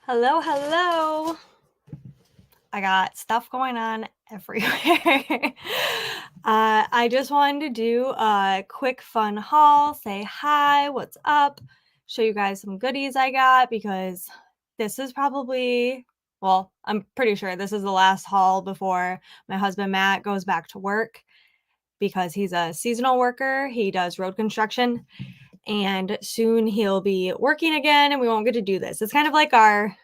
Hello, hello. I got stuff going on everywhere. I just wanted to do a quick fun haul, say hi, what's up, show you guys some goodies I got because this is probably, well, I'm pretty sure this is the last haul before my husband Matt goes back to work because he's a seasonal worker. He does road construction and soon he'll be working again and we won't get to do this. It's kind of like our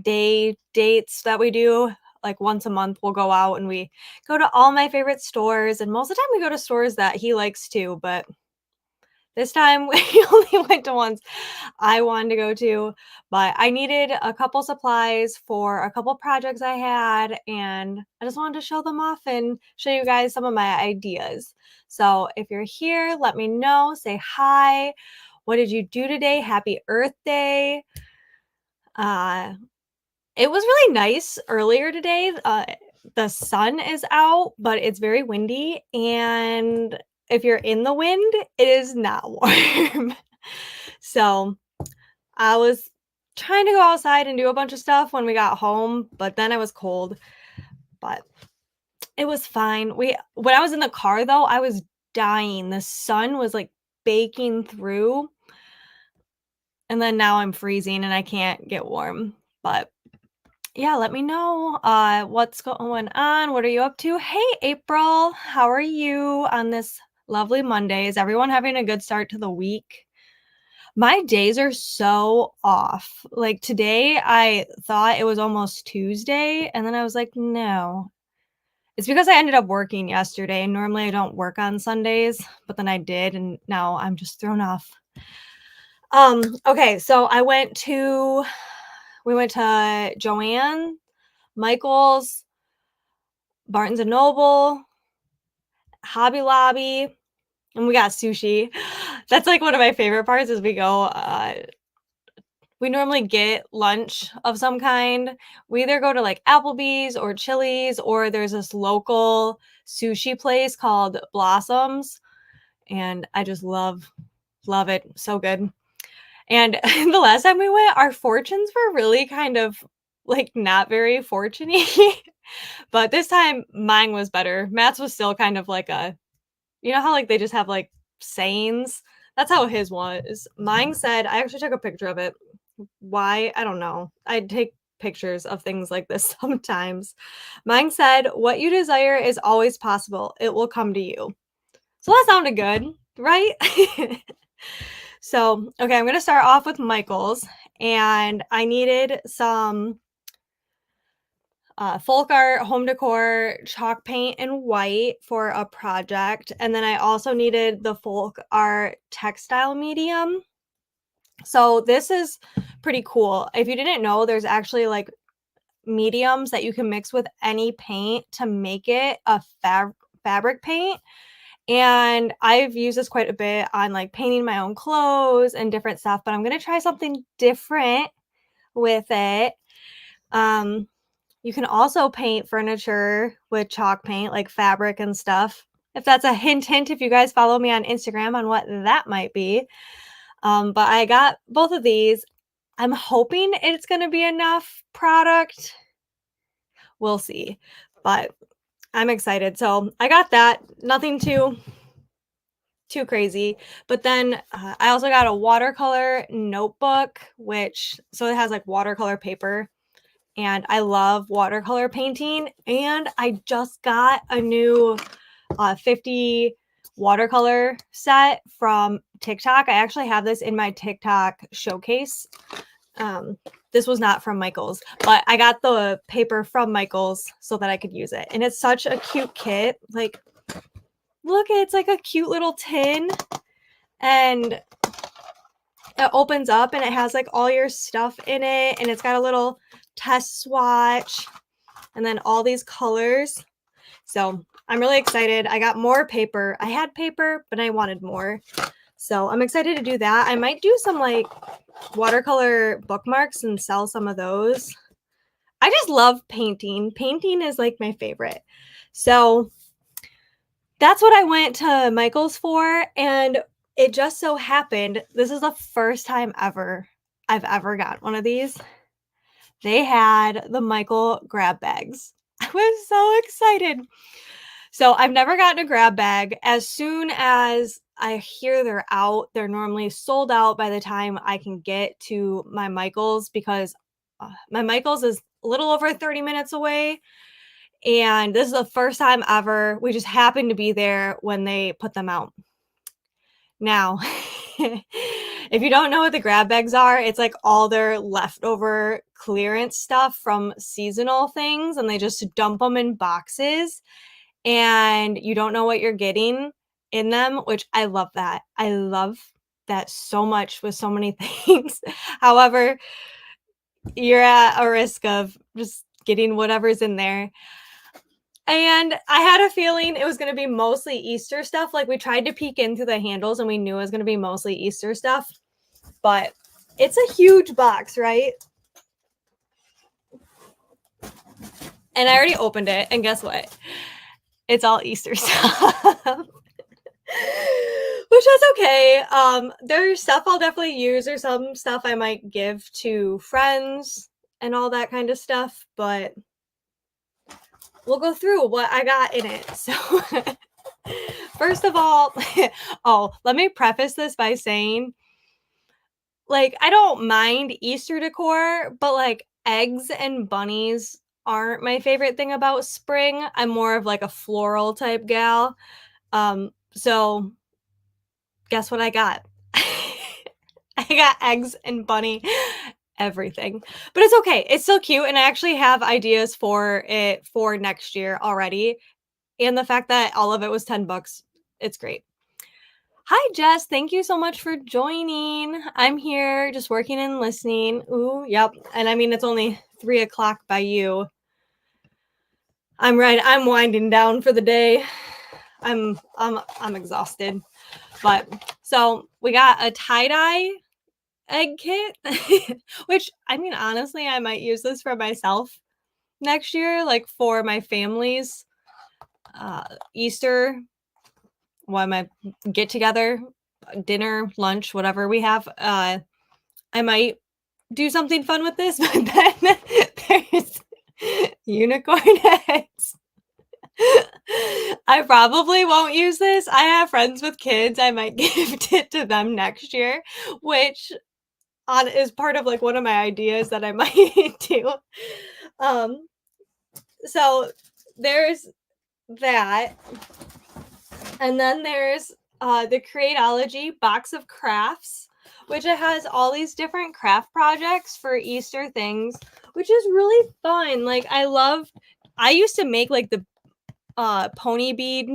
day dates that we do. Like once a month, we'll go out and we go to all my favorite stores. And most of the time, we go to stores that he likes too. But this time, we only went to ones I wanted to go to. But I needed a couple supplies for a couple projects I had. And I just wanted to show them off and show you guys some of my ideas. So if you're here, let me know. Say hi. What did you do today? Happy Earth Day. It was really nice earlier today. The sun is out, but it's very windy, and if you're in the wind, it is not warm. So, I was trying to go outside and do a bunch of stuff when we got home, but then it was cold, but it was fine. When I was in the car though, I was dying. The sun was, like, baking through, and then now I'm freezing and I can't get warm, but yeah, let me know what's going on. What are you up to? Hey, April, how are you on this lovely Monday? Is everyone having a good start to the week? My days are so off. Like today, I thought it was almost Tuesday, and then I was like, no. It's because I ended up working yesterday. Normally, I don't work on Sundays, but then I did, and now I'm just thrown off. Okay, so we went to JoAnn, Michael's, Barnes& and Noble, Hobby Lobby, and we got sushi. That's, like, one of my favorite parts is we normally get lunch of some kind. We either go to, like, Applebee's or Chili's, or there's this local sushi place called Blossoms, and I just love it. So good. And the last time we went, our fortunes were really kind of, like, not very fortunate. But this time, mine was better. Matt's was still kind of like you know how, like, they just have, like, sayings? That's how his was. Mine said I actually took a picture of it. Why? I don't know. I take pictures of things like this sometimes. Mine said, "What you desire is always possible. It will come to you." So that sounded good, right? So, okay, I'm gonna start off with Michael's, and I needed some folk art, home decor, chalk paint, and white for a project. And then I also needed the folk art textile medium. So this is pretty cool. If you didn't know, there's actually like mediums that you can mix with any paint to make it a fabric paint. And I've used this quite a bit on like painting my own clothes and different stuff, but I'm going to try something different with it. Um, You can also paint furniture with chalk paint, like fabric and stuff. If that's a hint, if you guys follow me on Instagram on what that might be. But I got both of these. I'm hoping it's going to be enough product. We'll see. But I'm excited. So I got that. Nothing too crazy. But then I also got a watercolor notebook, which so it has like watercolor paper, and I love watercolor painting. And I just got a new 50 watercolor set from TikTok. I actually have this in my TikTok showcase. This was not from Michael's, but I got the paper from Michael's so that I could use it. And it's such a cute kit. Like, look, it's like a cute little tin, and it opens up and it has like all your stuff in it, and it's got a little test swatch and then all these colors. So I'm really excited. I got more paper. I had paper, but I wanted more. So I'm excited to do that. I might do some like watercolor bookmarks and sell some of those. I just love painting. Painting is like my favorite. So that's what I went to Michael's for. And it just so happened, this is the first time ever I've ever got one of these. they had the Michael grab bags. I was so excited. So I've never gotten a grab bag. As soon as I hear they're out, they're normally sold out by the time I can get to my Michael's, because my Michael's is a little over 30 minutes away. And this is the first time ever. We just happened to be there when they put them out. Now, if you don't know what the grab bags are, it's like all their leftover clearance stuff from seasonal things, and they just dump them in boxes, and you don't know what you're getting in them, which I love that. I love that so much with so many things. However, you're at a risk of just getting whatever's in there. And I had a feeling it was gonna be mostly Easter stuff. Like, we tried to peek into the handles and we knew it was gonna be mostly Easter stuff, but it's a huge box, right? And I already opened it, and guess what? It's all Easter stuff. Which is okay. There's stuff I'll definitely use, or some stuff I might give to friends and all that kind of stuff, but we'll go through what I got in it. So first of all, oh, let me preface this by saying, like, I don't mind Easter decor, but like eggs and bunnies aren't my favorite thing about spring. I'm more of like a floral type gal. So guess what I got? I got eggs and bunny everything. But it's okay. It's still cute, and I actually have ideas for it for next year already. And the fact that all of it was $10, it's great. Hi, Jess. Thank you so much for joining. I'm here just working and listening. Ooh, yep. And I mean, it's only 3 o'clock by you. I'm right. I'm winding down for the day. I'm exhausted. But so we got a tie-dye egg kit, which, I mean, honestly, I might use this for myself next year, like for my family's Easter, what my get together, dinner, lunch, whatever we have. I might do something fun with this, but then there's unicorn eggs. I probably won't use this. I have friends with kids. I might gift it to them next year, which is part of like one of my ideas that I might do. So there's that. And then there's the Creatology box of crafts, which it has all these different craft projects for Easter things, which is really fun. Like, I used to make like the pony bead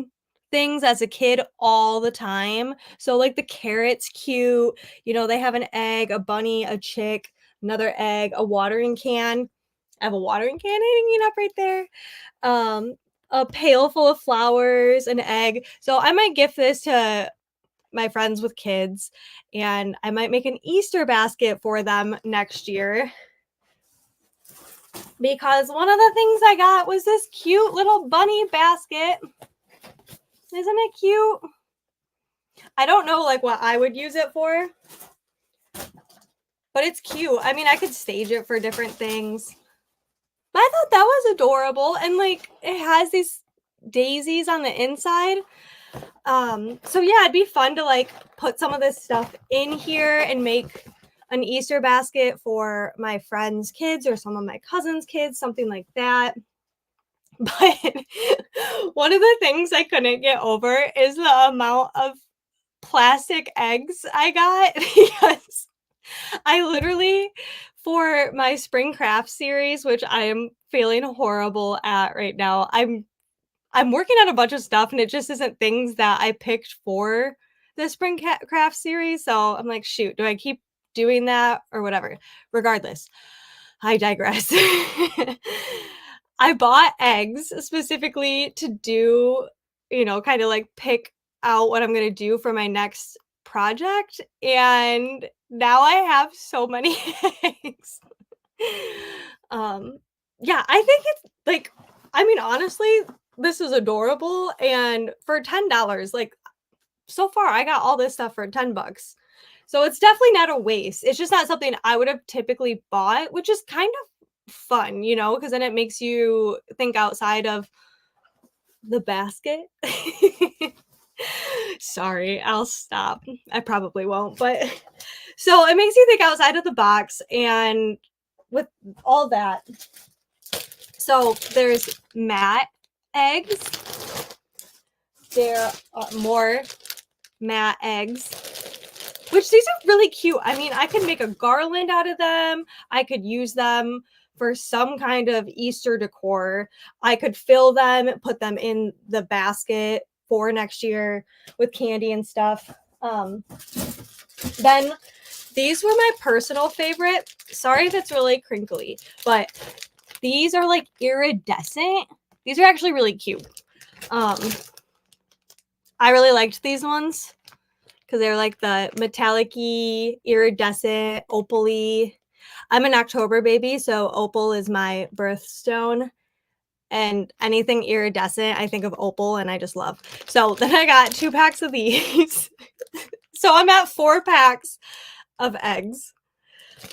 things as a kid all the time. So like the carrot's cute. You know, they have an egg, a bunny, a chick, another egg, a watering can. I have a watering can hanging up right there. A pail full of flowers, an egg. So I might gift this to my friends with kids, and I might make an Easter basket for them next year. Because one of the things I got was this cute little bunny basket. Isn't it cute? I don't know like what I would use it for, but it's cute. I mean, I could stage it for different things. But I thought that was adorable, and like it has these daisies on the inside. So yeah, it'd be fun to like put some of this stuff in here and make an Easter basket for my friends' kids or some of my cousins' kids, something like that. But one of the things I couldn't get over is the amount of plastic eggs I got, because I literally, for my spring craft series, which I am feeling horrible at right now, I'm working on a bunch of stuff, and it just isn't things that I picked for the spring craft series. So I'm like, shoot, do I keep doing that or whatever? Regardless, I digress. I bought eggs specifically to do, kind of like pick out what I'm going to do for my next project. And now I have so many eggs. Yeah, I think it's like, I mean, honestly, this is adorable. And for $10, like, so far I got all this stuff for $10. So it's definitely not a waste. It's just not something I would have typically bought, which is kind of fun, you know, because then it makes you think outside of the basket. Sorry, I'll stop. I probably won't, but so it makes you think outside of the box and with all that. So there's matte eggs. There are more matte eggs, which these are really cute. I mean, I could make a garland out of them. I could use them for some kind of Easter decor. I could fill them, put them in the basket for next year with candy and stuff. Then these were my personal favorite. Sorry if it's really crinkly, but these are like iridescent. These are actually really cute. I really liked these ones because they're like the metallic-y, iridescent, opal-y. I'm an October baby, so opal is my birthstone. And anything iridescent, I think of opal and I just love. So then I got 2 packs of these. So I'm at 4 packs of eggs.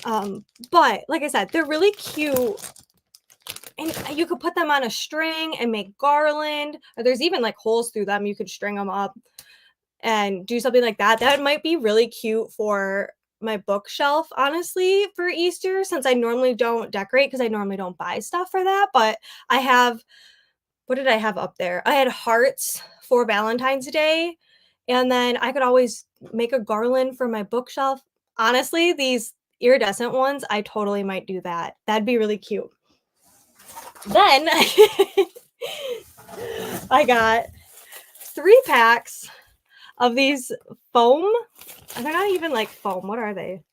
But like I said, they're really cute. And you could put them on a string and make garland. Or there's even like holes through them. You could string them up and do something like that. That might be really cute for my bookshelf, honestly, for Easter, since I normally don't decorate because I normally don't buy stuff for that. But I have, what did I have up there? I had hearts for Valentine's Day. And then I could always make a garland for my bookshelf. Honestly, these iridescent ones, I totally might do that. That'd be really cute. Then I got 3 packs of these foam. They're not even like foam. What are they?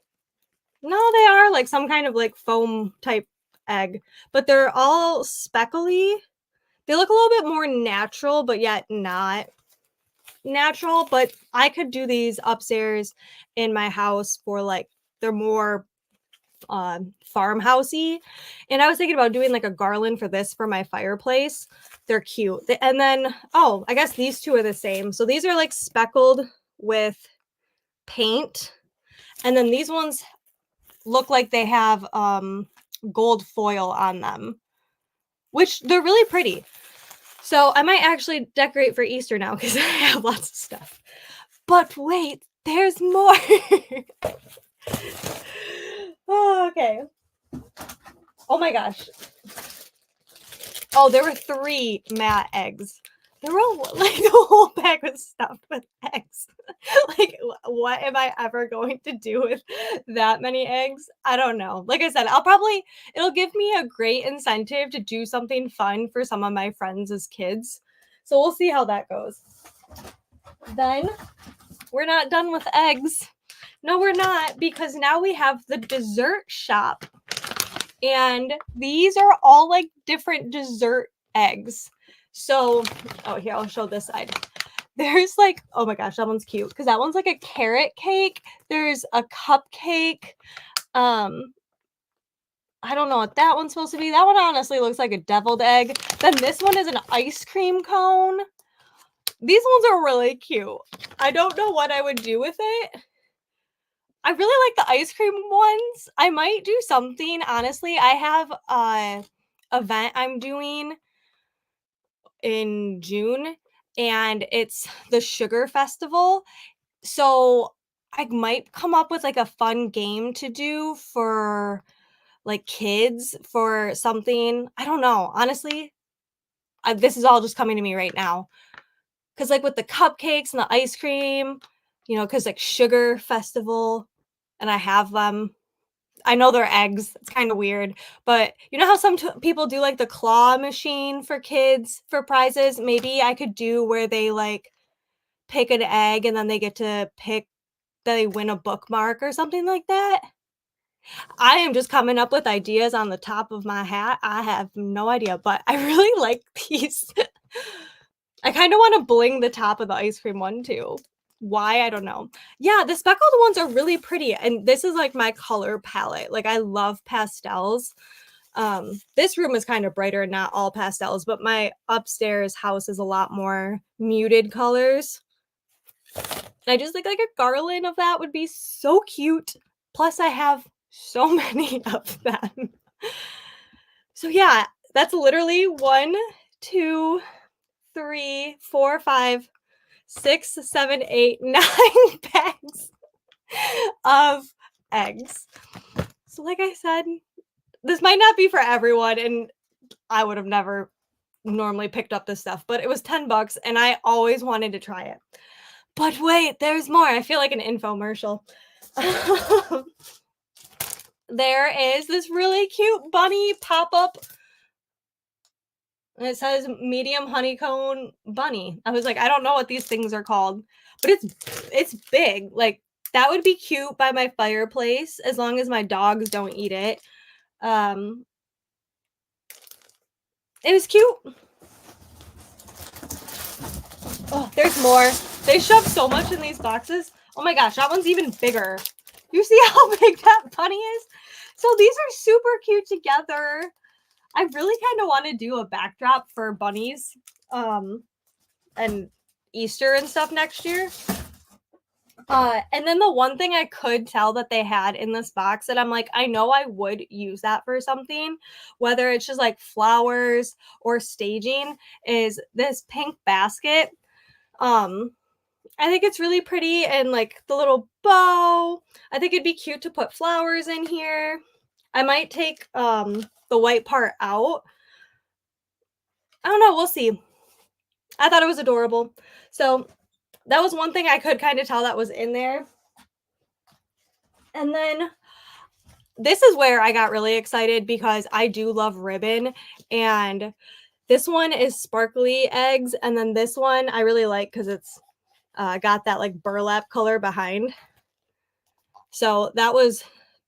No, they are like some kind of like foam type egg, but they're all speckly. They look a little bit more natural, but yet not natural. But I could do these in my house for like, they're more farmhousey. And I was thinking about doing like a garland for this for my fireplace. They're cute. And then, oh, I guess these two are the same. So these are like speckled with paint. And then these ones look like they have gold foil on them, which they're really pretty. So I might actually decorate for Easter now because I have lots of stuff. But wait, there's more. Oh, okay. Oh my gosh. Oh, there were 3 matte eggs. They were all, like the whole bag was stuffed with eggs. Like, what am I ever going to do with that many eggs? I don't know. Like I said, it'll give me a great incentive to do something fun for some of my friends as kids. So we'll see how that goes. Then we're not done with eggs. No, we're not, because now we have the dessert shop. And these are all like different dessert eggs. So, oh, here, I'll show this side. There's like, oh my gosh, that one's cute because that one's like a carrot cake. There's a cupcake. I don't know what that one's supposed to be. That one honestly looks like a deviled egg. Then this one is an ice cream cone. These ones are really cute. I don't know what I would do with it. I really like the ice cream ones. I might do something, honestly. I have a event I'm doing in June, and it's the Sugar Festival. So I might come up with like a fun game to do for like kids for something. I don't know. Honestly, this is all just coming to me right now. Cause like with the cupcakes and the ice cream, you know, cause like Sugar Festival, and I have them. I know they're eggs. It's kind of weird, but you know how some people do like the claw machine for kids for prizes? Maybe I could do where they like pick an egg and then they get to pick, they win a bookmark or something like that. I am just coming up with ideas on the top of my hat. I have no idea, but I really like these. I kind of want to bling the top of the ice cream one too. Why? I don't know. Yeah, the speckled ones are really pretty. And this is like my color palette. Like I love pastels. This room is kind of brighter and not all pastels, but my upstairs house is a lot more muted colors. And I just think like a garland of that would be so cute. Plus I have so many of them. So yeah, that's literally 1, 2, 3, 4, 5, 6, 7, 8, 9 bags of eggs. So like I said, this might not be for everyone, and I would have never normally picked up this stuff, but it was 10 bucks and I always wanted to try it. But wait, there's more. I feel like an infomercial. There is this really cute bunny pop-up. And it says medium honeycomb bunny. I was like, I don't know what these things are called, but it's big. Like that would be cute by my fireplace as long as my dogs don't eat it. Um it was cute. Oh, there's more. They shove so much in these boxes. Oh my gosh, that one's even bigger. You see how big that bunny is? So these are super cute together. I really kind of want to do a backdrop for bunnies and Easter and stuff next year. And then the one thing I could tell that they had in this box that I'm like, I know I would use that for something, whether it's just like flowers or staging, is this pink basket. I think it's really pretty, and like the little bow. I think it'd be cute to put flowers in here. I might take the white part out. I don't know, we'll see. I thought it was adorable. So that was one thing I could kind of tell that was in there. And then this is where I got really excited because I do love ribbon, and this one is sparkly eggs, and then this one I really like because it's got that like burlap color behind. So that was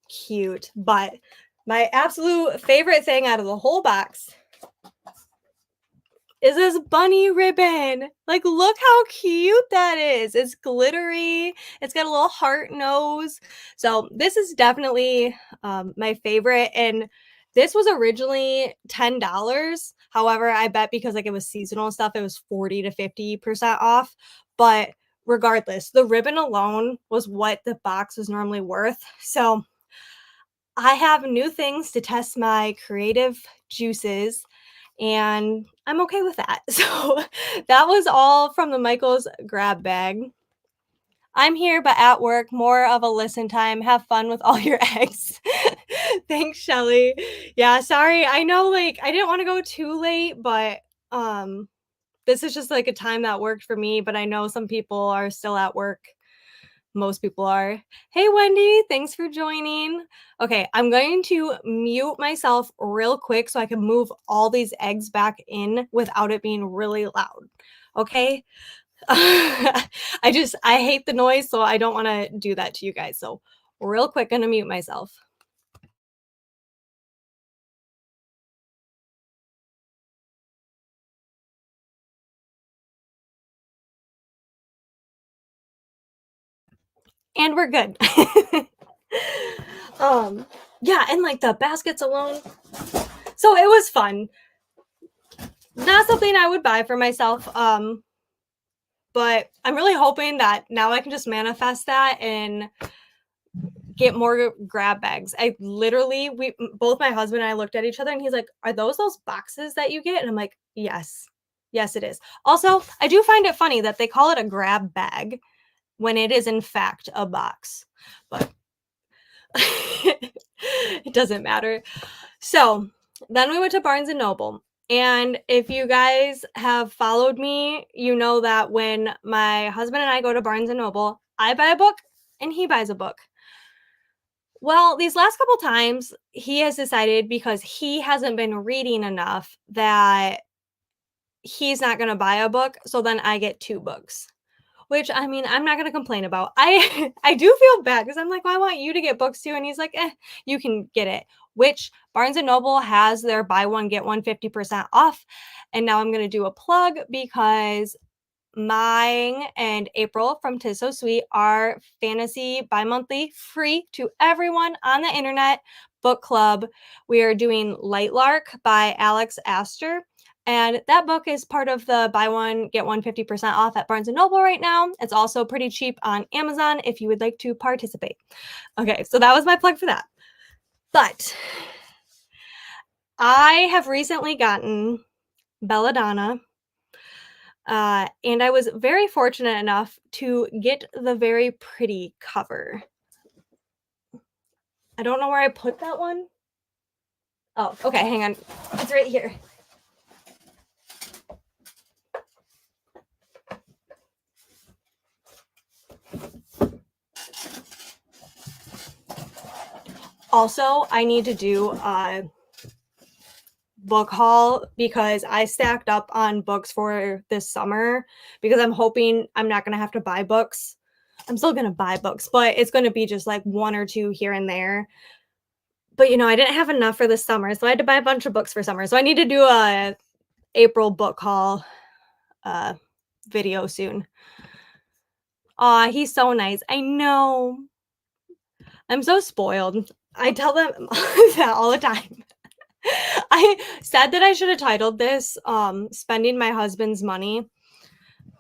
cute. But my absolute favorite thing out of the whole box is this bunny ribbon. Like, look how cute that is. It's glittery. It's got a little heart nose. So this is definitely my favorite. And this was originally $10. However, I bet because like it was seasonal stuff, it was 40 to 50% off. But regardless, the ribbon alone was what the box was normally worth. So I have new things to test my creative juices, and I'm okay with that. So that was all from the Michael's grab bag. I'm here, but at work, more of a listen time. Have fun with all your eggs. Thanks, Shelly. Yeah, sorry. I know like I didn't want to go too late, but this is just like a time that worked for me, but I know some people are still at work. Most people are. Hey, Wendy, thanks for joining. Okay, I'm going to mute myself real quick so I can move all these eggs back in without it being really loud. Okay? I hate the noise, so I don't want to do that to you guys. So, real quick, gonna mute myself. And we're good. Yeah, and like the baskets alone. So it was fun. Not something I would buy for myself. But I'm really hoping that now I can just manifest that and get more grab bags. I literally, we both my husband and I looked at each other and he's like, "Are those boxes that you get?" And I'm like, "Yes. Yes, it is." Also, I do find it funny that they call it a grab bag when it is in fact a box. But it doesn't matter. So, then we went to Barnes and Noble. And if you guys have followed me, you know that when my husband and I go to Barnes and Noble, I buy a book and he buys a book. Well, these last couple times, he has decided because he hasn't been reading enough that he's not going to buy a book. So then I get 2 books. Which, I mean, I'm not gonna complain about. I I do feel bad because 'cause I'm like, "Well, I want you to get books too," and he's like, you can get it." Which Barnes& and Noble has their buy one, get one 50% off, and now I'm gonna do a plug because mine and April from Tis So Sweet are fantasy bi-monthly free to everyone on the internet book club. We are doing Lightlark by Alex Astor. And that book is part of the buy one, get one 50% off at Barnes & Noble right now. It's also pretty cheap on Amazon if you would like to participate. Okay, so that was my plug for that. But I have recently gotten Belladonna, and I was very fortunate enough to get the very pretty cover. I don't know where I put that one. Oh, okay, hang on. It's right here. Also, I need to do a book haul because I stacked up on books for this summer because I'm hoping I'm not going to have to buy books. I'm still going to buy books, but it's going to be just like one or two here and there. But I didn't have enough for the summer, so I had to buy a bunch of books for summer. So I need to do a April book haul uh video soon. Aw, he's so nice. I know. I'm so spoiled. I tell them that all the time. I said that I should have titled this spending my husband's money,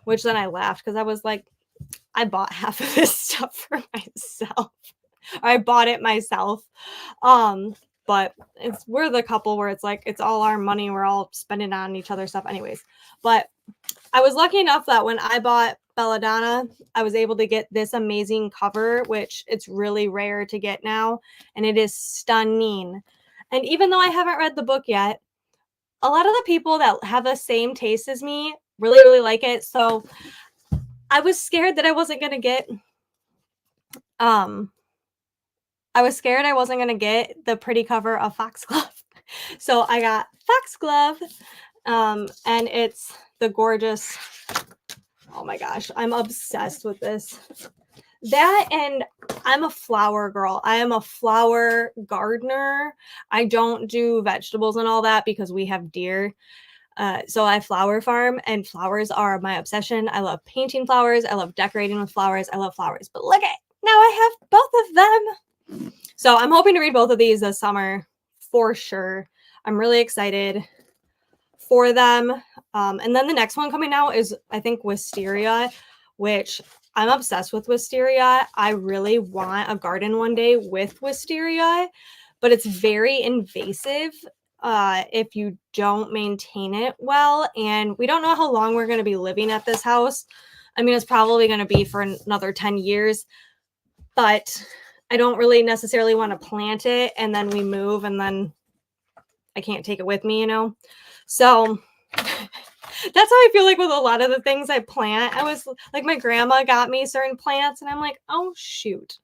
which then I laughed because I was like, I bought half of this stuff for myself. I bought it myself. But we're the couple where it's like it's all our money, we're all spending on each other's stuff anyways. But I was lucky enough that when I bought Belladonna, I was able to get this amazing cover, which it's really rare to get now, and it is stunning. And even though I haven't read the book yet, a lot of the people that have the same taste as me really, really like it. So I was scared that I wasn't going to get, I was scared I wasn't going to get the pretty cover of Foxglove. So I got Foxglove, and it's the gorgeous, oh my gosh, I'm obsessed with this. That, and I'm a flower girl. I am a flower gardener. I don't do vegetables and all that because we have deer. So I flower farm, and flowers are my obsession. I love painting flowers. I love decorating with flowers. I love flowers. But look at, now I have both of them. So I'm hoping to read both of these this summer for sure. I'm really excited for them. And then the next one coming out is, I think, Wisteria, which I'm obsessed with Wisteria. I really want a garden one day with Wisteria, but it's very invasive if you don't maintain it well. And we don't know how long we're going to be living at this house. I mean, it's probably going to be for another 10 years, but I don't really necessarily want to plant it and then we move and then I can't take it with me, So that's how I feel like with a lot of the things I plant. I was like, my grandma got me certain plants, and I'm like, oh, shoot.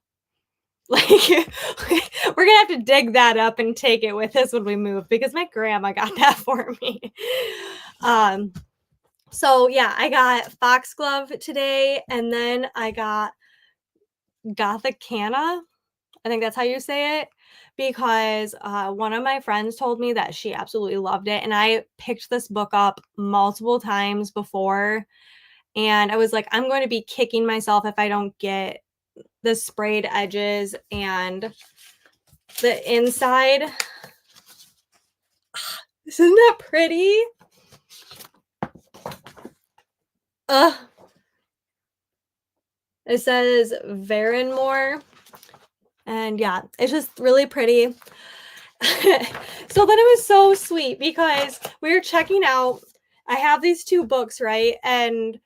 Like, we're going to have to dig that up and take it with us when we move because my grandma got that for me. So, yeah, I got Foxglove today, and then I got Gothicana. I think that's how you say it, because one of my friends told me that she absolutely loved it. And I picked this book up multiple times before. And I was like, I'm going to be kicking myself if I don't get the sprayed edges and the inside. Isn't that pretty? It says Varenmore. And yeah, it's just really pretty. So then it was so sweet because we were checking out. I have these two books, right? And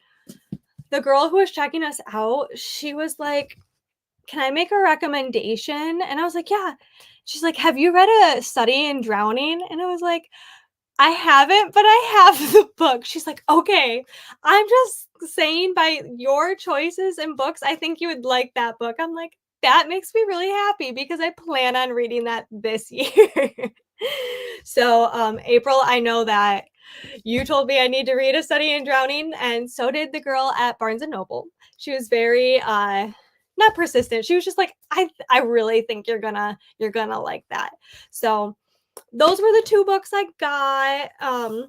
the girl who was checking us out, she was like, can I make a recommendation? And I was like, yeah. She's like, have you read A Study in Drowning? And I was like, I haven't, but I have the book. She's like, okay, I'm just saying by your choices in books, I think you would like that book. I'm like, that makes me really happy because I plan on reading that this year. So, April, I know that you told me I need to read A Study in Drowning, and so did the girl at Barnes and Noble. She was very not persistent. She was just like, I really think you're gonna like that. So those were the two books I got. I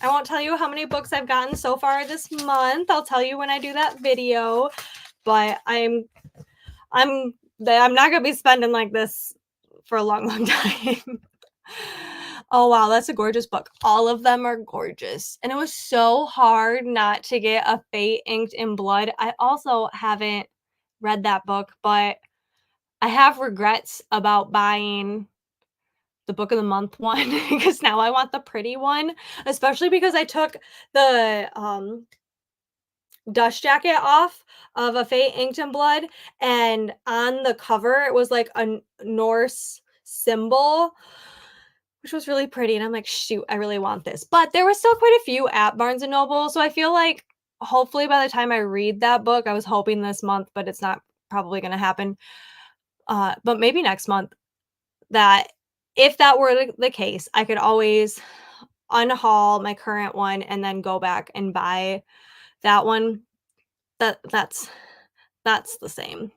won't tell you how many books I've gotten so far this month. I'll tell you when I do that video. But I'm not gonna be spending like this for a long time. Oh wow, that's a gorgeous book. All of them are gorgeous. And it was so hard not to get a Fate Inked in Blood. I also haven't read that book, but I have regrets about buying the book of the month one because now I want the pretty one, especially because I took the dust jacket off of A Fate Inked in Blood, and on the cover it was like a Norse symbol, which was really pretty. And I'm like, shoot, I really want this. But there were still quite a few at Barnes and Noble. So I feel like hopefully by the time I read that book, I was hoping this month, but it's not probably going to happen. But maybe next month, that if that were the case, I could always unhaul my current one and then go back and buy that one. That's the same.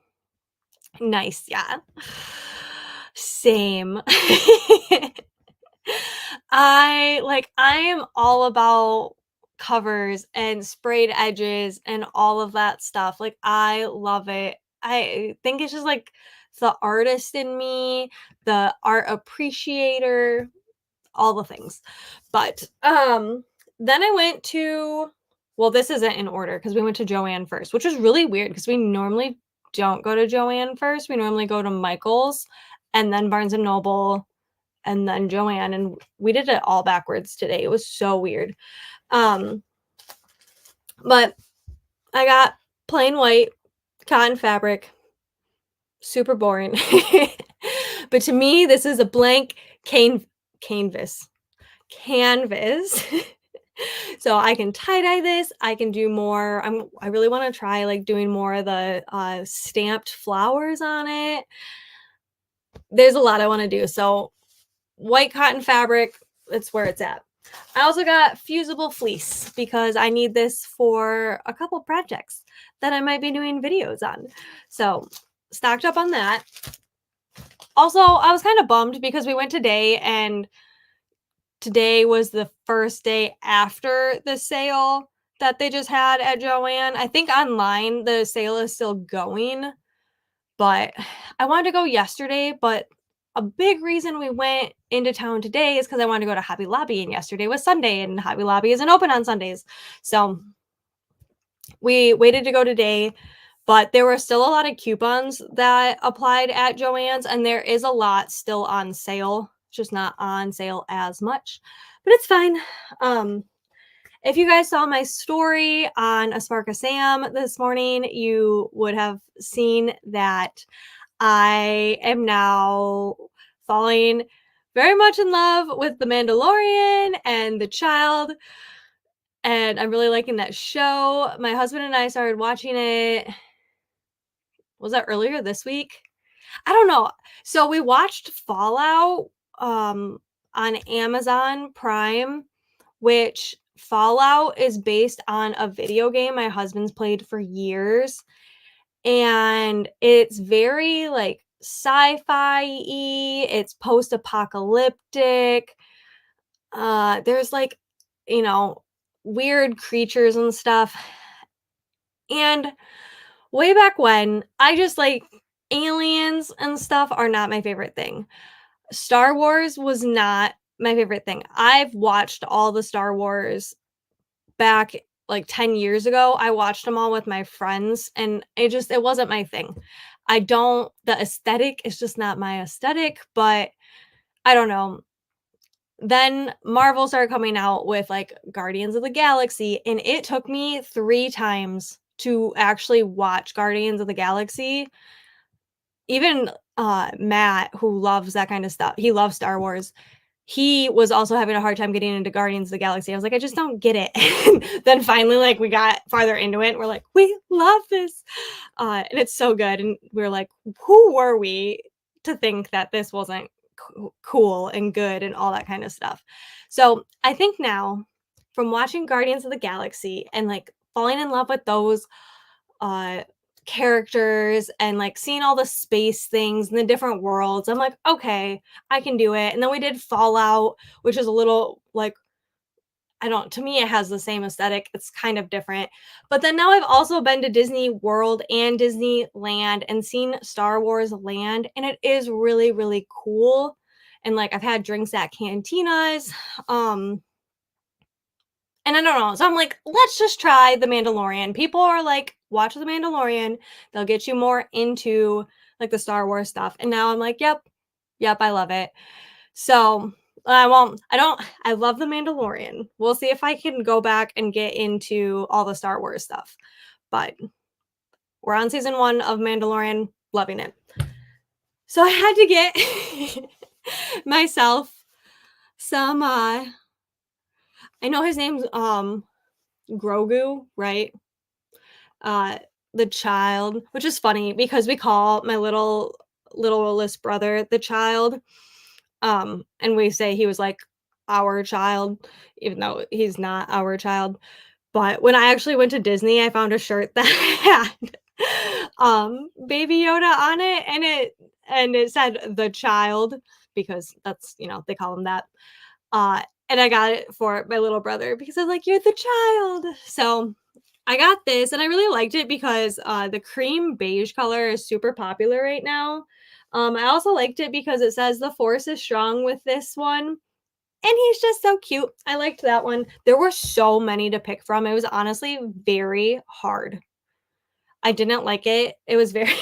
Nice, yeah. Same. I am all about covers and sprayed edges and all of that stuff. Like, I love it. I think it's just like the artist in me, the art appreciator, all the things. But then I went to, well, this isn't in order because we went to JoAnn first, which was really weird because we normally don't go to JoAnn first. We normally go to Michael's and then Barnes and Noble and then JoAnn, and we did it all backwards today. It was so weird. But I got plain white cotton fabric, super boring. But to me, this is a blank canvas. So I can tie-dye this. I can do more. I really want to try like doing more of the stamped flowers on it. There's a lot I want to do. So white cotton fabric, that's where it's at. I also got fusible fleece because I need this for a couple projects that I might be doing videos on. So stocked up on that. Also, I was kind of bummed because we went today and today was the first day after the sale that they just had at JoAnn. I think online the sale is still going, but I wanted to go yesterday, but a big reason we went into town today is because I wanted to go to Hobby Lobby, and yesterday was Sunday, and Hobby Lobby isn't open on Sundays. So we waited to go today, but there were still a lot of coupons that applied at JoAnn's, and there is a lot still on sale, just not on sale as much, but it's fine. If you guys saw my story on A Spark of Sam this morning, you would have seen that I am now falling very much in love with The Mandalorian and The Child, and I'm really liking that show. My husband and I started watching it. Was that earlier this week? I don't know. So we watched Fallout on Amazon Prime, which Fallout is based on a video game my husband's played for years, and it's very like sci-fi-y, it's post-apocalyptic. There's like, you know, weird creatures and stuff. And way back when, I just like aliens and stuff are not my favorite thing. Star Wars was not my favorite thing. I've watched all the Star Wars back like 10 years ago. I watched them all with my friends and it wasn't my thing. The aesthetic is just not my aesthetic, but I don't know. Then Marvel started coming out with like Guardians of the Galaxy, and it took me 3 times to actually watch Guardians of the Galaxy. Even Matt, who loves that kind of stuff, he loves Star Wars. He was also having a hard time getting into Guardians of the Galaxy. I was like, I just don't get it. And then finally, like, we got farther into it, and we're like, we love this. And it's so good. And we're like, who were we to think that this wasn't cool and good and all that kind of stuff? So I think now, from watching Guardians of the Galaxy and like falling in love with those uh characters and like seeing all the space things and the different worlds, I'm like, okay, I can do it. And then we did Fallout, which is a little like, I don't, to me it has the same aesthetic, it's kind of different. But then now I've also been to Disney World and Disneyland and seen Star Wars Land, and it is really really cool. And like, I've had drinks at cantinas, and I don't know. So I'm like, let's just try The Mandalorian. People are like, watch The Mandalorian. They'll get you more into like the Star Wars stuff. And now I'm like, yep, I love it. So, I won't I love The Mandalorian. We'll see if I can go back and get into all the Star Wars stuff, but we're on season 1 of Mandalorian, loving it. So I had to get myself some, I know his name's, Grogu, right? Uh, the child, which is funny because we call my littlest brother the child, and we say he was, like, our child, even though he's not our child. But when I actually went to Disney, I found a shirt that had, Baby Yoda on it, and it said "the child" because that's, they call him that. And I got it for my little brother because I was like, "You're the child." So, I got this, and I really liked it because, the cream beige color is super popular right now. I also liked it because it says "The force is strong" with this one, and he's just so cute. I liked that one. There were so many to pick from. It was honestly very hard. I didn't like it. It was very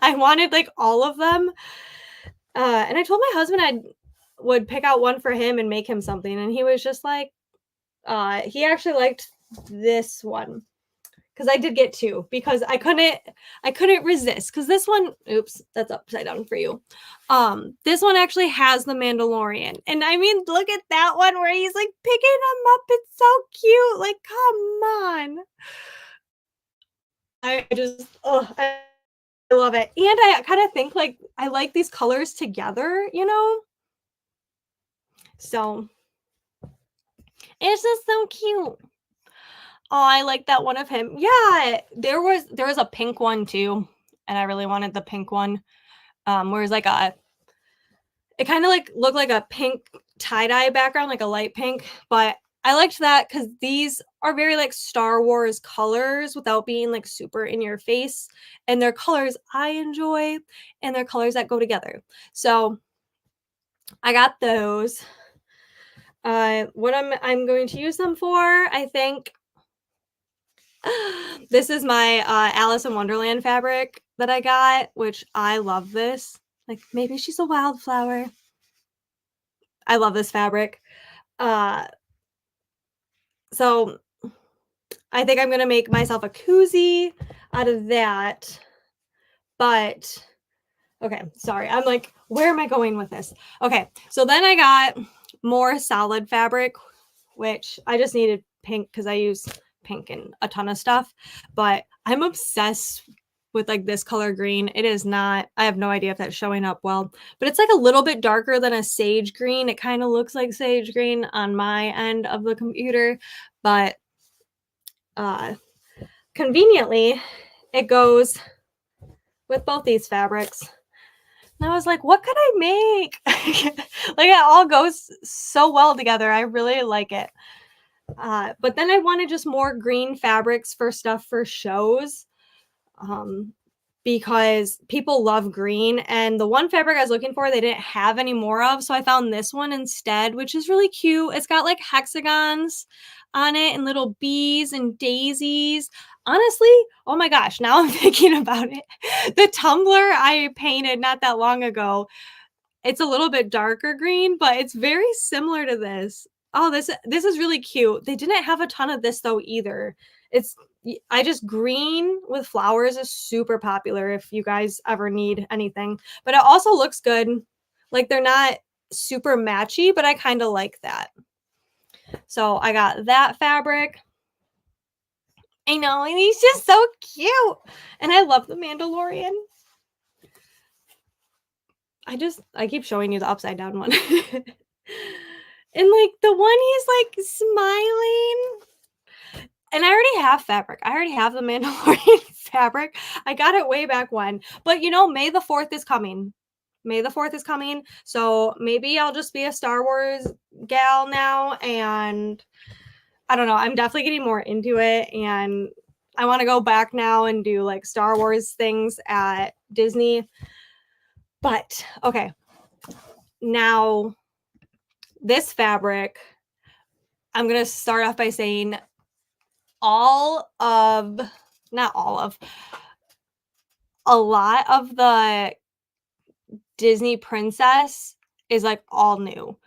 I wanted, like, all of them, and I told my husband I would pick out one for him and make him something, and he was just like, he actually liked this one because I did get 2 because I couldn't resist because this one oops, that's upside down for you. This one actually has the Mandalorian, and I mean, look at that one where he's, like, picking him up, it's so cute, like, come on. I just I love it, and I kinda think, like, I like these colors together, you know? So, it's just so cute. Oh, I like that one of him. Yeah, there was a pink one too, and I really wanted the pink one, where it's like a it kinda, like, looked like a pink tie-dye background, like a light pink, but I liked that because these are very, like, Star Wars colors without being, like, super in your face, and they're colors I enjoy, and they're colors that go together. So, I got those. What I'm going to use them for, I think this is my, Alice in Wonderland fabric that I got, which I love this. Like, maybe she's a wildflower. I love this fabric. Uh, so I think I'm gonna make myself a koozie out of that, but okay, sorry, I'm like, "Where am I going with this?" Okay, so then I got more solid fabric, which I just needed pink because I use pink in a ton of stuff, but I'm obsessed with, like, this color green. It is not I have no idea if that's showing up well, but it's, like, a little bit darker than a sage green. It kinda looks like sage green on my end of the computer, but, uh, conveniently, it goes with both these fabrics. And I was like, "What could I make?" Like, it all goes so well together. I really like it. But then I wanted just more green fabrics for stuff for shows, um, because people love green. And the one fabric I was looking for, they didn't have any more of. So I found this one instead, which is really cute. It's got like hexagons on it and little bees and daisies. Honestly, oh my gosh, now I'm thinking about it. The tumbler I painted not that long ago, it's a little bit darker green, but it's very similar to this. Oh, this is really cute. They didn't have a ton of this though either. It's I just green with flowers is super popular if you guys ever need anything. But it also looks good. Like they're not super matchy, but I kind of like that. So I got that fabric. I know, and he's just so cute. And I love the Mandalorian. I keep showing you the upside down one. And, like, the one he's, like, smiling and I already have fabric. I already have the Mandalorian fabric. I got it way back when. But, May the 4th is coming. May the 4th is coming, so maybe I'll just be a Star Wars gal now, and I don't know, I'm definitely getting more into it, and I wanna go back now and do, like, Star Wars things at Disney. But, okay, now this fabric, I'm gonna start off by saying all of not all of, a lot of the Disney princess is like all new.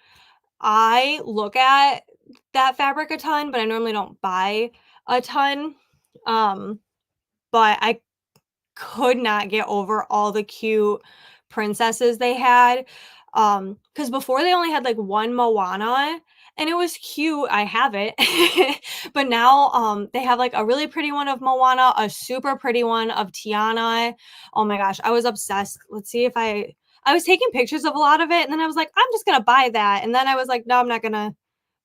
I look at that fabric a ton, but I normally don't buy a ton. Um, but I could not get over all the cute princesses they had. Because before they only had like one Moana and it was cute. I have it. But now they have like a really pretty one of Moana, a super pretty one of Tiana. Oh my gosh, I was obsessed. Let's see if I was taking pictures of a lot of it and then I was like, I'm just gonna buy that. And then I was like, no, I'm not gonna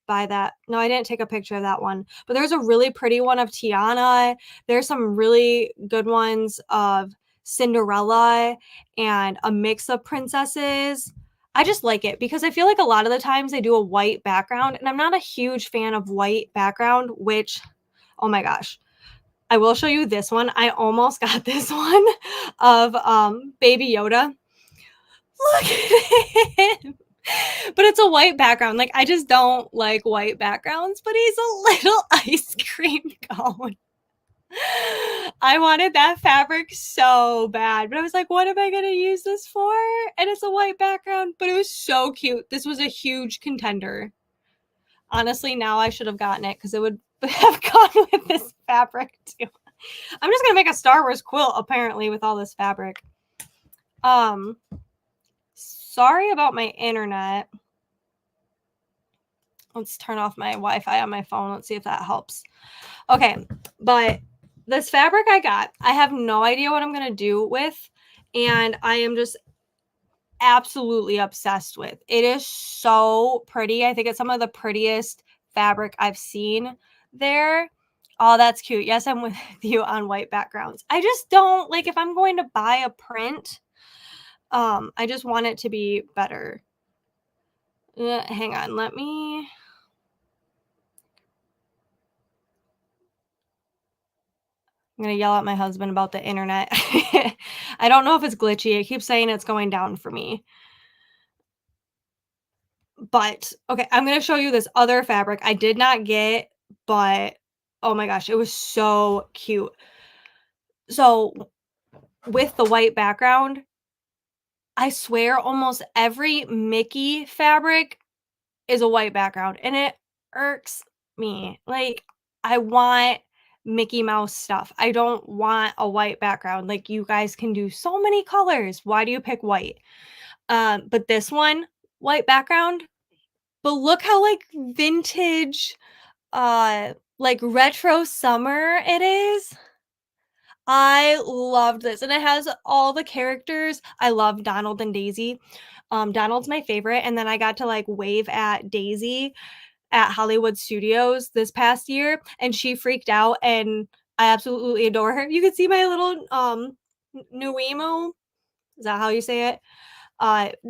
buy that. No, I didn't take a picture of that one. But there's a really pretty one of Tiana. There's some really good ones of Cinderella and a mix of princesses. I just like it because I feel like a lot of the times they do a white background, and I'm not a huge fan of white background, which, oh my gosh. I will show you this one. I almost got this one of Baby Yoda. Look at him. But it's a white background. Like, I just don't like white backgrounds, but he's a little ice cream cone. I wanted that fabric so bad, but I was like, what am I going to use this for? And it's a white background, but it was so cute. This was a huge contender. Honestly, now I should have gotten it because it would have gone with this fabric too. I'm just going to make a Star Wars quilt apparently with all this fabric. Sorry about my internet. Let's turn off my Wi-Fi on my phone. Let's see if that helps. Okay, but this fabric I got, I have no idea what I'm going to do with, and I am just absolutely obsessed with. It is so pretty. I think it's some of the prettiest fabric I've seen there. Oh, that's cute. Yes, I'm with you on white backgrounds. I just don't, like, if I'm going to buy a print, I just want it to be better. Hang on, let me... I'm going to yell at my husband about the internet. I don't know if it's glitchy. It keeps saying it's going down for me. But, okay, I'm going to show you this other fabric I did not get, but oh my gosh, it was so cute. So, with the white background, I swear almost every Mickey fabric is a white background, and it irks me. Like, I want Mickey Mouse stuff. I don't want a white background. Like, you guys can do so many colors. Why do you pick white? But this one, white background, but look how like vintage, like retro summer it is. I loved this, and it has all the characters. I love Donald and Daisy. Donald's my favorite, and then I got to like wave at Daisy at Hollywood Studios this past year, and she freaked out, and I absolutely adore her. You can see my little Nuemo. Is that how you say it?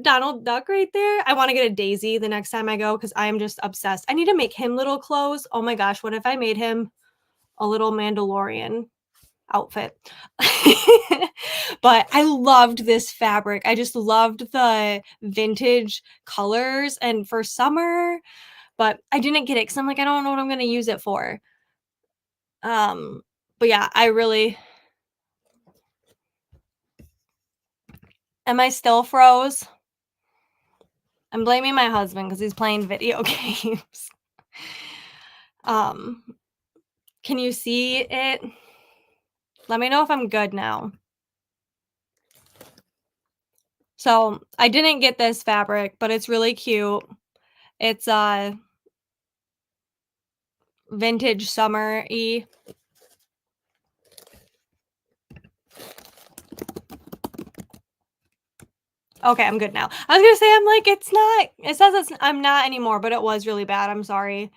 Donald Duck right there. I want to get a Daisy the next time I go because I am just obsessed. I need to make him little clothes. Oh my gosh, what if I made him a little Mandalorian outfit? But I loved this fabric. I just loved the vintage colors and for summer, but I didn't get it because I'm like, I don't know what I'm going to use it for. But yeah, I really... Am I still froze? I'm blaming my husband because he's playing video games. Can you see it? Let me know if I'm good now. So I didn't get this fabric, but it's really cute. It's vintage summer-y. Okay, I'm good now. I was gonna say, I'm like, it's not, it says I'm not anymore, but it was really bad. I'm sorry.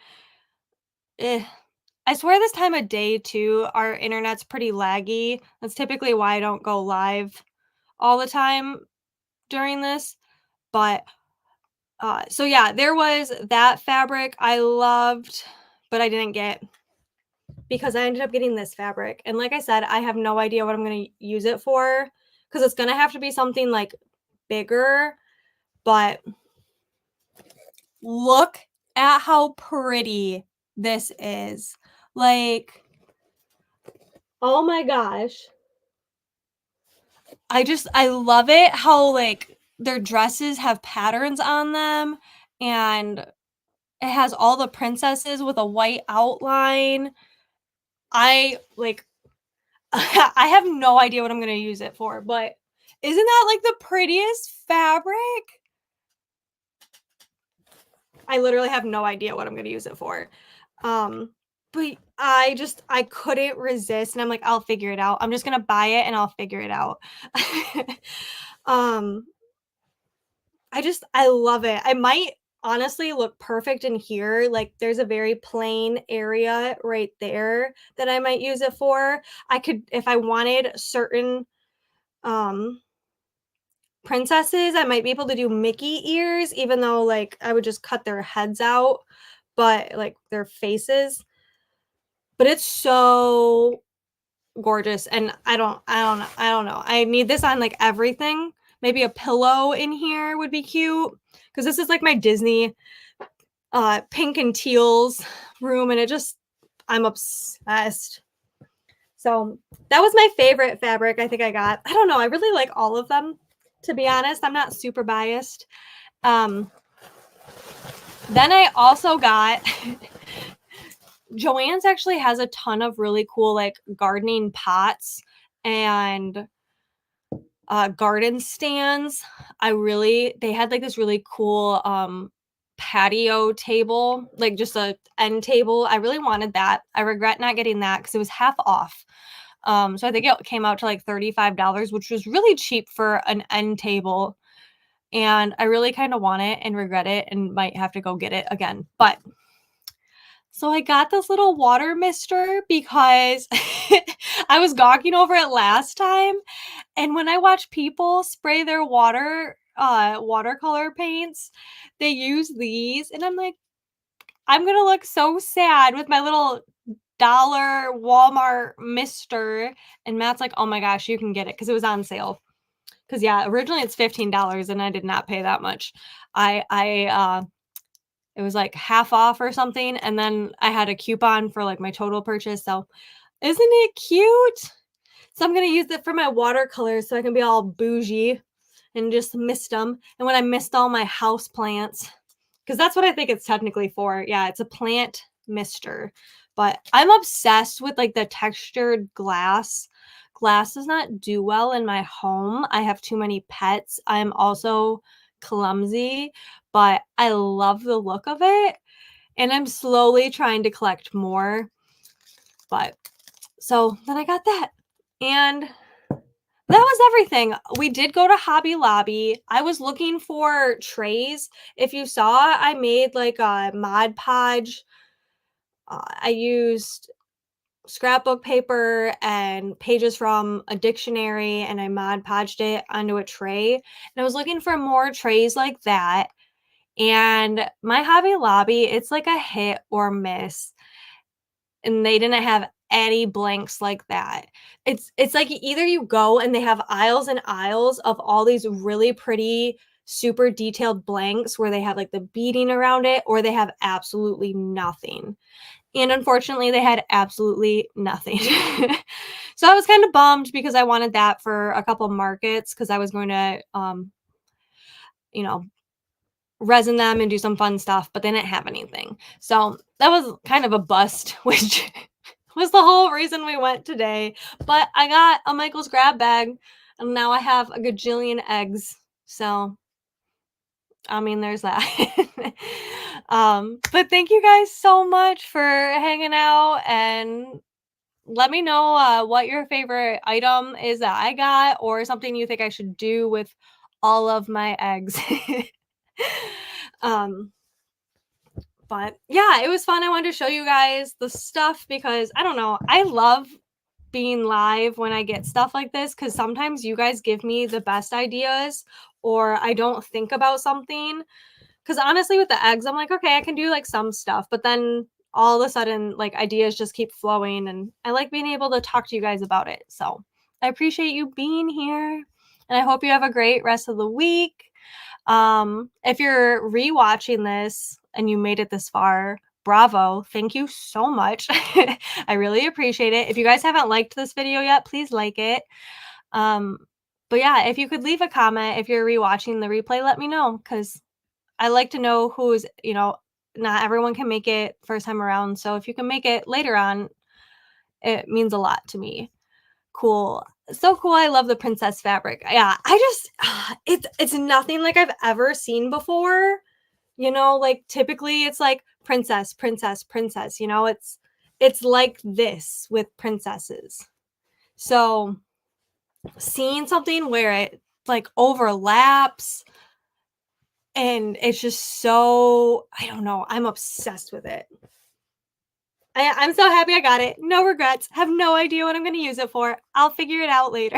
I swear this time of day too, our internet's pretty laggy. That's typically why I don't go live all the time during this. But so yeah, there was that fabric I loved, but I didn't get because I ended up getting this fabric. And like I said, I have no idea what I'm going to use it for because it's going to have to be something like bigger. But look at how pretty this is. Like, oh my gosh. I love it how like their dresses have patterns on them, and it has all the princesses with a white outline. I like I have no idea what I'm gonna use it for, but isn't that like the prettiest fabric? I literally have no idea what I'm gonna use it for. Um, but I couldn't resist and I'm like, I'll figure it out. I'm just gonna buy it and I'll figure it out. um, I love it. I might honestly look perfect in here. Like there's a very plain area right there that I might use it for. I could if I wanted certain um princesses, I might be able to do Mickey ears, even though like I would just cut their heads out, but like their faces. But it's so gorgeous. And I don't know. I need this on like everything. Maybe a pillow in here would be cute. Because this is like my Disney pink and teals room, and I'm obsessed. So that was my favorite fabric I think I got. I don't know. I really like all of them, to be honest. I'm not super biased. Then I also got JoAnn's actually has a ton of really cool like gardening pots and garden stands. They had like this really cool patio table, like just a end table. I really wanted that. I regret not getting that because it was half off. So I think it came out to like $35, which was really cheap for an end table. And I really kind of want it and regret it and might have to go get it again. But so I got this little water mister because I was gawking over it last time. And when I watch people spray their watercolor paints, they use these. And I'm like, I'm gonna look so sad with my little dollar Walmart mister. And Matt's like, oh my gosh, you can get it because it was on sale. Because yeah, originally it's $15 and I did not pay that much. I it was like half off or something, and then I had a coupon for like my total purchase. So isn't it cute? So I'm gonna use it for my watercolors so I can be all bougie and just mist them. And when I mist all my house plants, because that's what I think it's technically for. Yeah, it's a plant mister. But I'm obsessed with like the textured glass. Glass does not do well in my home. I have too many pets. I'm also clumsy, but I love the look of it. And I'm slowly trying to collect more. But so then I got that. And that was everything. We did go to Hobby Lobby. I was looking for trays. If you saw, I made like a Mod Podge. I used scrapbook paper and pages from a dictionary and I Mod Podged it onto a tray. And I was looking for more trays like that. And my Hobby Lobby, it's like a hit or miss. And they didn't have any blanks like that. It's like either you go and they have aisles and aisles of all these really pretty, super detailed blanks where they have like the beading around it, or they have absolutely nothing. And unfortunately, they had absolutely nothing. So I was kind of bummed because I wanted that for a couple markets because I was going to, you know, resin them and do some fun stuff, but they didn't have anything. So that was kind of a bust, which was the whole reason we went today. But I got a Michael's grab bag and now I have a gajillion eggs. So I mean, there's that. But thank you guys so much for hanging out and let me know what your favorite item is that I got or something you think I should do with all of my eggs. um, but yeah, it was fun. I wanted to show you guys the stuff because I don't know. I love being live when I get stuff like this because sometimes you guys give me the best ideas or I don't think about something. Because honestly, with the eggs, I'm like, okay, I can do like some stuff, but then all of a sudden, like ideas just keep flowing, and I like being able to talk to you guys about it. So I appreciate you being here, and I hope you have a great rest of the week. If you're rewatching this and you made it this far, bravo. Thank you so much. I really appreciate it. If you guys haven't liked this video yet, please like it. But But yeah, if you could leave a comment if you're rewatching the replay, let me know, because I like to know who's, not everyone can make it first time around. So if you can make it later on, it means a lot to me. Cool. So cool. I love the princess fabric. Yeah, I just it's nothing like I've ever seen before. Like typically it's like princess, princess, princess, it's like this with princesses. So seeing something where it like overlaps and it's just so, I don't know, I'm obsessed with it. I'm so happy I got it. No regrets. Have no idea what I'm going to use it for. I'll figure it out later.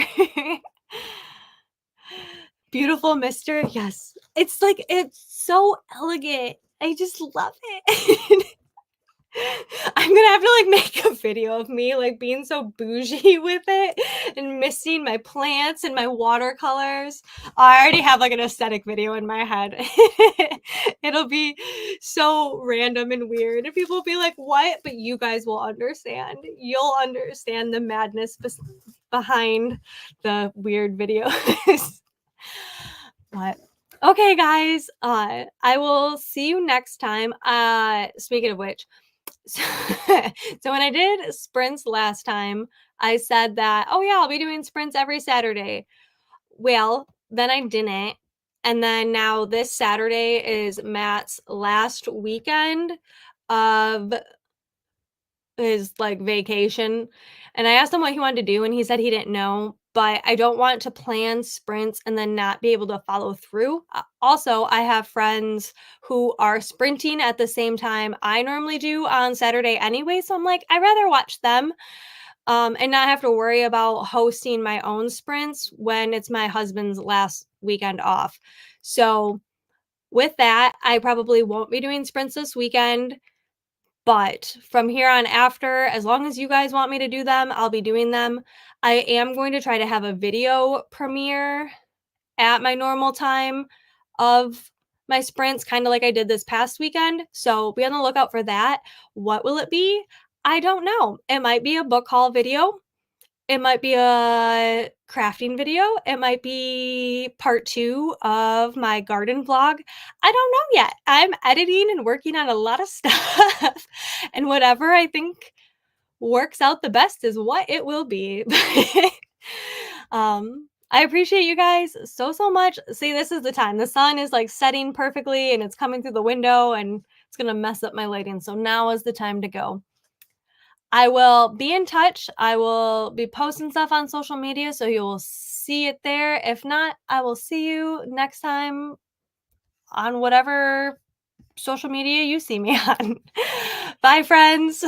Beautiful mister. Yes. It's like, it's so elegant. I just love it. I'm gonna have to like make a video of me like being so bougie with it and missing my plants and my watercolors. I already have like an aesthetic video in my head. It'll be so random and weird. And people will be like, what? But you guys will understand. You'll understand the madness behind the weird videos. But okay, guys. I will see you next time. Speaking of which, so, so when I did sprints last time, I said that, oh yeah, I'll be doing sprints every Saturday. Well, then I didn't. And then now this Saturday is Matt's last weekend of his like vacation. And I asked him what he wanted to do, and he said he didn't know. But I don't want to plan sprints and then not be able to follow through. Also, I have friends who are sprinting at the same time I normally do on Saturday anyway. So I'm like, I'd rather watch them and not have to worry about hosting my own sprints when it's my husband's last weekend off. So with that, I probably won't be doing sprints this weekend. But from here on after, as long as you guys want me to do them, I'll be doing them. I am going to try to have a video premiere at my normal time of my sprints, kind of like I did this past weekend. So be on the lookout for that. What will it be? I don't know. It might be a book haul video. It might be a crafting video. It might be part 2 of my garden vlog. I don't know yet. I'm editing and working on a lot of stuff, and whatever I think works out the best is what it will be. I appreciate you guys so much. See, this is the time. The sun is like setting perfectly and it's coming through the window and it's gonna mess up my lighting. So now is the time to go. I will be in touch. I will be posting stuff on social media, so you will see it there. If not, I will see you next time on whatever social media you see me on. Bye, friends.